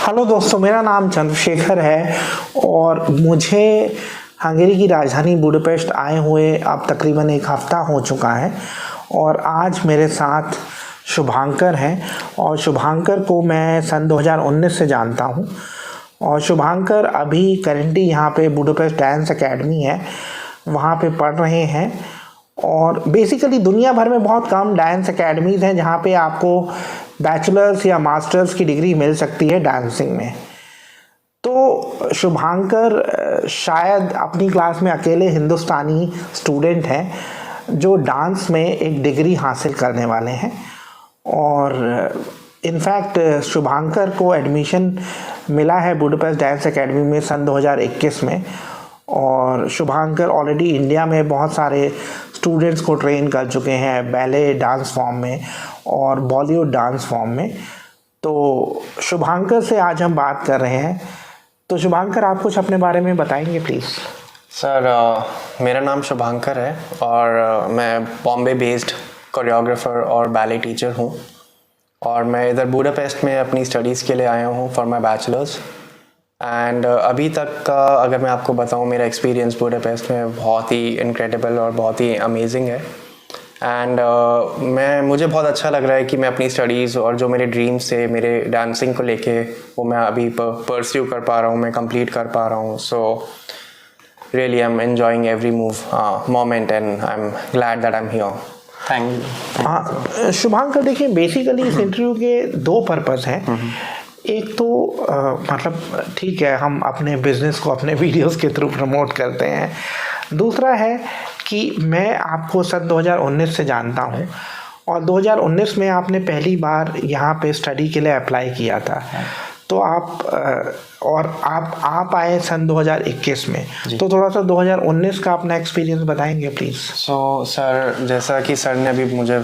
Hello दोस्तों, मेरा नाम चंद्रशेखर है और मुझे हंगरी की राजधानी बुडापेस्ट आए हुए अब तकरीबन एक हफ़्ता हो चुका है। और आज मेरे साथ शुभांकर हैं और शुभांकर को मैं सन 2019 से जानता हूं। और शुभांकर अभी करेंटली यहाँ पे बुडापेस्ट डांस एकेडमी है, वहाँ पे पढ़ रहे हैं। और बेसिकली दुनिया भर में बहुत कम डांस एकेडमीज़ हैं जहाँ पे आपको बैचलर्स या मास्टर्स की डिग्री मिल सकती है डांसिंग में। तो शुभांकर शायद अपनी क्लास में अकेले हिंदुस्तानी स्टूडेंट हैं जो डांस में एक डिग्री हासिल करने वाले हैं। और इनफैक्ट शुभांकर को एडमिशन मिला है बुडापेस्ट डांस एकेडमी में सन 2021 में। और शुभांकर ऑलरेडी इंडिया में बहुत सारे स्टूडेंट्स को ट्रेन कर चुके हैं बैले डांस फॉर्म में और बॉलीवुड डांस फॉर्म में। तो शुभांकर से आज हम बात कर रहे हैं। तो शुभांकर, आप कुछ अपने बारे में बताएंगे प्लीज़? सर, मेरा नाम शुभांकर है और मैं बॉम्बे बेस्ड कोरियोग्राफर और बैले टीचर हूँ। और मैं इधर बुडापेस्ट में अपनी स्टडीज़ के लिए आया हूँ फॉर माई बैचलर्स। एंड अभी तक का अगर मैं आपको बताऊँ, मेरा एक्सपीरियंस बुडापेस्ट में बहुत ही इनक्रेडिबल और बहुत ही अमेजिंग है। एंड मुझे बहुत अच्छा लग रहा है कि मैं अपनी स्टडीज़ और जो मेरे ड्रीम्स थे मेरे डांसिंग को लेके वो मैं अभी परस्यू कर पा रहा हूँ, मैं कंप्लीट कर पा रहा हूँ। So really I am enjoying every moment and I am glad that I am here. Thank you. हाँ शुभांकर, देखिए बेसिकली इस इंटरव्यू के दो पर्पस हैं। एक तो मतलब ठीक है, हम अपने बिजनेस को अपने वीडियोस के थ्रू प्रमोट करते हैं। दूसरा है कि मैं आपको सन 2019 से जानता हूँ और 2019 में आपने पहली बार यहाँ पे स्टडी के लिए अप्लाई किया था। तो आप आए सन 2021 में। तो थोड़ा सा 2019 का अपना एक्सपीरियंस बताएंगे प्लीज़। सर, जैसा कि सर ने अभी मुझे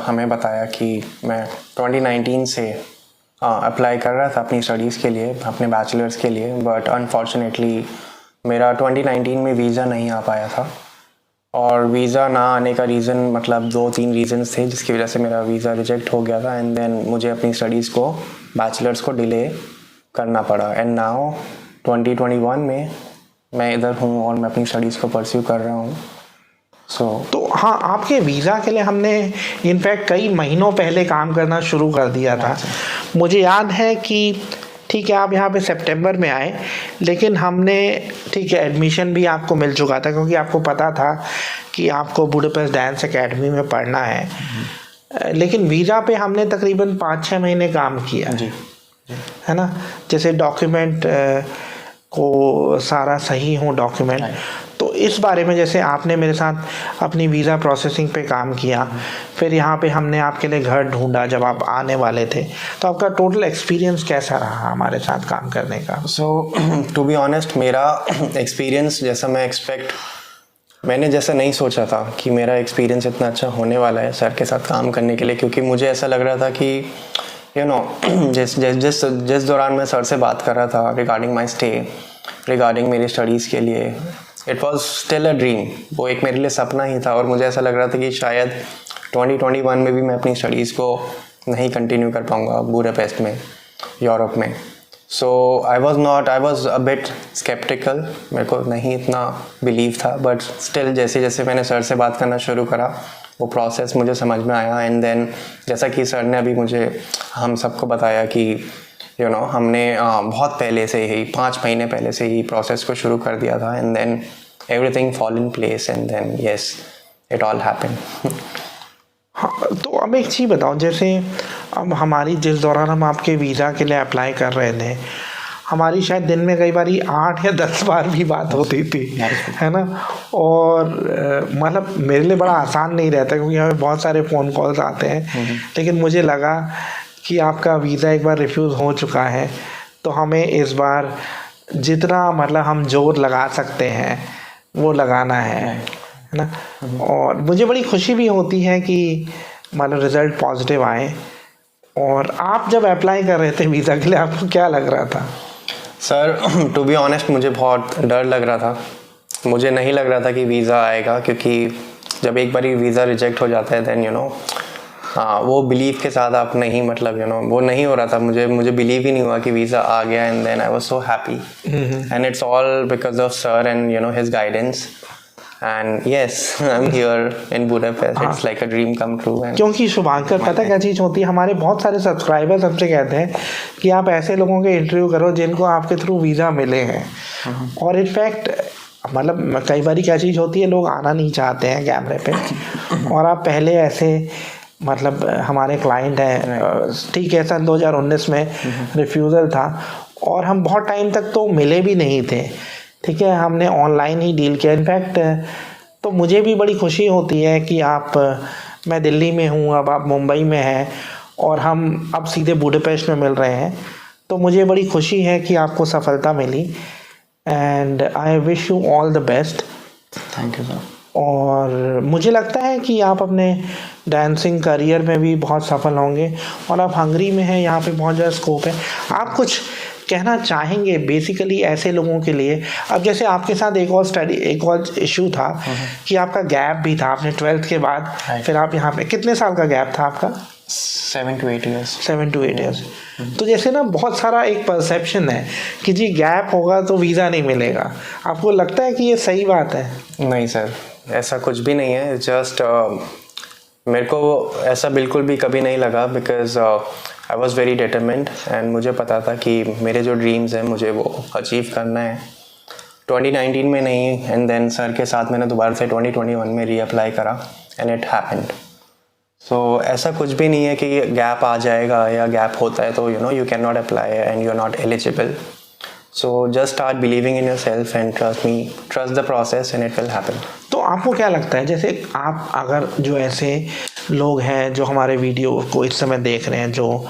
हमें बताया कि मैं 2019 से अप्लाई कर रहा था अपनी स्टडीज़ के लिए, अपने बैचलर्स के लिए। बट अनफॉर्चुनेटली मेरा 2019 में वीज़ा नहीं आ पाया था। और वीज़ा ना आने का रीज़न 2-3 रीज़न्स थे जिसकी वजह से मेरा वीज़ा रिजेक्ट हो गया था। एंड देन मुझे अपनी स्टडीज़ को, बैचलर्स को डिले करना पड़ा। एंड नाउ 2021 में मैं इधर हूँ और मैं अपनी स्टडीज़ को परस्यू कर रहा हूँ। तो हाँ, आपके वीज़ा के लिए हमने इनफैक्ट कई महीनों पहले काम करना शुरू कर दिया था। मुझे याद है कि ठीक है, आप यहाँ पे सितंबर में आए, लेकिन हमने ठीक है एडमिशन भी आपको मिल चुका था क्योंकि आपको पता था कि आपको बुडापेस्ट डांस एकेडमी में पढ़ना है। लेकिन वीज़ा पे हमने तकरीबन 5-6 महीने काम किया है ना। जैसे डॉक्यूमेंट को सारा सही हो डॉक्यूमेंट। तो इस बारे में, जैसे आपने मेरे साथ अपनी वीज़ा प्रोसेसिंग पे काम किया, फिर यहाँ पे हमने आपके लिए घर ढूंढा जब आप आने वाले थे, तो आपका टोटल एक्सपीरियंस कैसा रहा हमारे साथ काम करने का? टू बी ऑनेस्ट, मेरा एक्सपीरियंस मैंने जैसा नहीं सोचा था कि मेरा एक्सपीरियंस इतना अच्छा होने वाला है सर के साथ काम करने के लिए। क्योंकि मुझे ऐसा लग रहा था कि जिस दौरान मैं सर से बात कर रहा था रिगार्डिंग माई स्टे, रिगार्डिंग मेरी स्टडीज़ के लिए, it was still a dream. वो एक मेरे लिए सपना ही था। और मुझे ऐसा लग रहा था कि शायद 2021 में भी मैं अपनी स्टडीज़ को नहीं कंटिन्यू कर पाऊँगा बुडापेस्ट में, यूरोप में। So I was a bit sceptical, मेरे को नहीं इतना बिलीव था। बट स्टिल जैसे जैसे मैंने सर से बात करना शुरू करा, वो प्रोसेस मुझे समझ में आया। एंड देन जैसा कि सर ने अभी हम सबको बताया कि हमने बहुत पहले से ही 5 महीने पहले से ही प्रोसेस को शुरू कर दिया था। And then everything fall in place and then yes, it all happen. हाँ, तो अब एक चीज़ बताओ, जैसे अब हमारी जिस दौरान हम आपके वीज़ा के लिए अप्लाई कर रहे थे, हमारी शायद दिन में कई बार 8 या 10 बार भी बात होती थी, है ना। और मेरे लिए बड़ा आसान नहीं रहता क्योंकि हमें बहुत सारे फ़ोन कॉल्स आते हैं। लेकिन मुझे लगा कि आपका वीज़ा एक बार रिफ्यूज़ हो चुका है, तो हमें इस बार जितना हम जोर लगा सकते हैं वो लगाना है ना। और मुझे बड़ी खुशी भी होती है कि रिज़ल्ट पॉजिटिव आए। और आप जब अप्लाई कर रहे थे वीज़ा के लिए, आपको क्या लग रहा था? सर, टू बी ऑनेस्ट मुझे बहुत डर लग रहा था। मुझे नहीं लग रहा था कि वीज़ा आएगा, क्योंकि जब एक बार वीज़ा रिजेक्ट हो जाता है देन हाँ वो बिलीव के साथ आप नहीं मतलब वो नहीं हो रहा था, मुझे बिलीव ही नहीं हुआ कि वीज़ा आ गया, and then I was so happy and it's all because of sir and his guidance and yes I am here in Budapest, it's like a dream come true. क्योंकि शुभांकर पता क्या चीज़ होती है, हमारे बहुत सारे सब्सक्राइबर्स हमसे कहते हैं कि आप ऐसे लोगों के इंटरव्यू करो जिनको आपके थ्रू वीज़ा मिले हैं, और इनफैक्ट मतलब कई बार क्या चीज़ होती है, लोग आना नहीं चाहते हैं कैमरे पे, और आप पहले ऐसे मतलब हमारे क्लाइंट हैं, ठीक है, सन 2019 में रिफ्यूज़ल था और हम बहुत टाइम तक तो मिले भी नहीं थे, ठीक है, हमने ऑनलाइन ही डील किया। इनफैक्ट तो मुझे भी बड़ी खुशी होती है कि मैं दिल्ली में हूँ, अब आप मुंबई में हैं और हम अब सीधे बुडापेस्ट में मिल रहे हैं, तो मुझे बड़ी खुशी है कि आपको सफलता मिली and I wish you all the best. Thank you sir. और मुझे लगता है कि आप अपने डांसिंग करियर में भी बहुत सफल होंगे, और आप हंगरी में हैं, यहाँ पे बहुत ज़्यादा स्कोप है। आप कुछ कहना चाहेंगे बेसिकली ऐसे लोगों के लिए? अब जैसे आपके साथ एक और इशू था कि आपका गैप भी था, आपने 12th के बाद फिर आप यहाँ पे, कितने साल का गैप था आपका? 7 to 8 years। 7 to 8 years। तो जैसे ना बहुत सारा एक परसेप्शन है कि जी गैप होगा तो वीज़ा नहीं मिलेगा, आपको लगता है कि ये सही बात है? नहीं सर, ऐसा कुछ भी नहीं है। जस्ट मेरे को ऐसा बिल्कुल भी कभी नहीं लगा, because I was very determined and मुझे पता था कि मेरे जो ड्रीम्स हैं मुझे वो अचीव करना है। 2019 में नहीं, एंड देन सर के साथ मैंने दोबारा से 2021 में रीअप्लाई करा एंड इट हैपेंड। सो ऐसा कुछ भी नहीं है कि गैप आ जाएगा या गैप होता है तो you can not apply and you are not eligible. So just start believing in your self and trust me, trust the process and it will happen. तो आपको क्या लगता है, जैसे आप अगर जो ऐसे लोग हैं जो हमारे वीडियो को इस समय देख रहे हैं, जो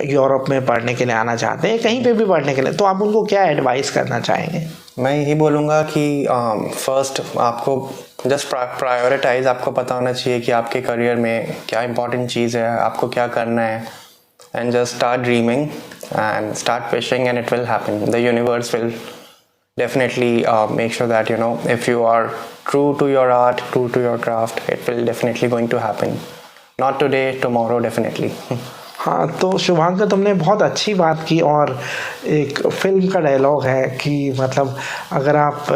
यूरोप में पढ़ने के लिए आना चाहते हैं, कहीं पे भी पढ़ने के लिए, तो आप उनको क्या एडवाइस करना चाहेंगे? मैं यही बोलूँगा कि फर्स्ट आपको जस्ट प्रायोरिटाइज, आपको पता होना चाहिए कि आपके करियर में क्या इंपॉर्टेंट चीज़ है, आपको क्या करना है, and just start dreaming and start wishing and it will happen. The universe will definitely make sure that if you are true to your art, true to your craft, it will definitely going to happen. Not today, tomorrow definitely। हाँ, तो शुभांकर तुमने बहुत अच्छी बात की, और एक film का डायलॉग है कि मतलब अगर आप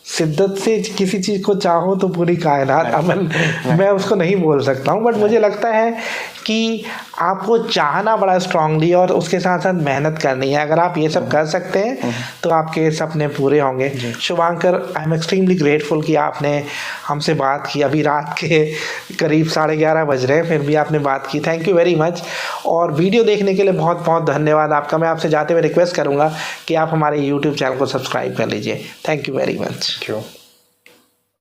शिद्दत से किसी चीज़ को चाहो तो पूरी कायनात अमल, मैं उसको नहीं बोल सकता हूँ, बट मुझे लगता है कि आपको चाहना बड़ा स्ट्रांगली और उसके साथ साथ मेहनत करनी है। अगर आप ये सब कर सकते हैं तो आपके सपने पूरे होंगे। Shubhankar, I am extremely grateful कि आपने हमसे बात की। अभी रात के करीब 11:30 बज रहे हैं, फिर भी आपने बात की। थैंक यू वेरी मच, और वीडियो देखने के लिए बहुत बहुत धन्यवाद आपका। मैं आपसे जाते हुए रिक्वेस्ट करूँगा कि आप हमारे यूट्यूब चैनल को सब्सक्राइब कर लीजिए। Thank you very much. Thank you।